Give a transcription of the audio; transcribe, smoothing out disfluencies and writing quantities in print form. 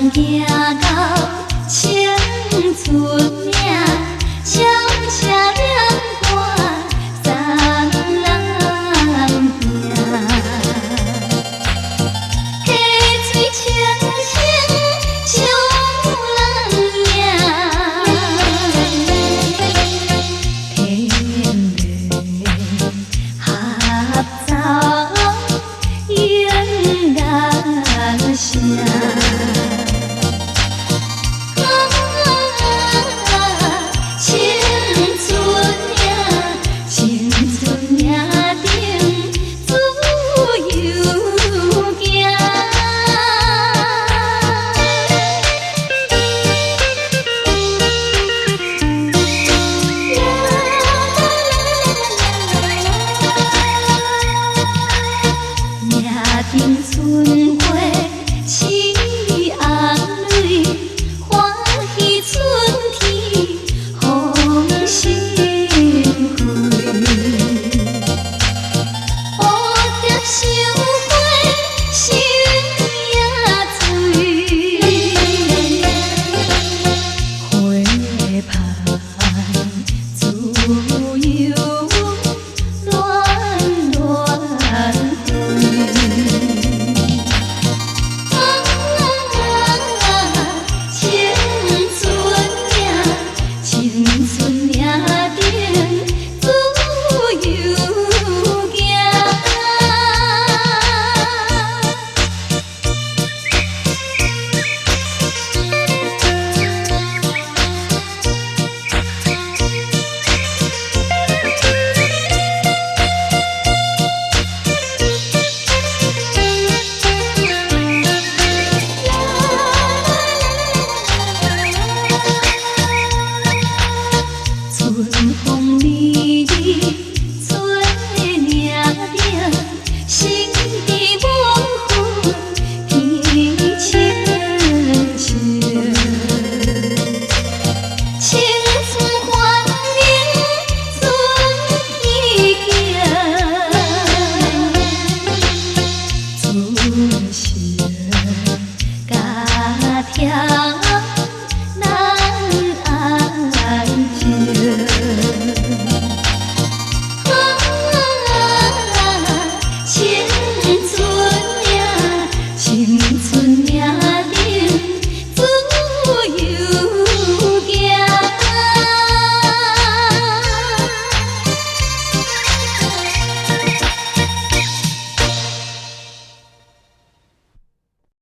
行到青春命，悄悄亮看三人行，溪水清清笑人影，天热合奏鸳鸯声。迎春花，似红蕊，欢喜春天风生辉。蝴蝶收花，心也醉，花瓣自由乱乱飞。青春命中自由行。春风里里，吹凉凉，心地无分，天清清。青春繁荣，春意行，春色加添。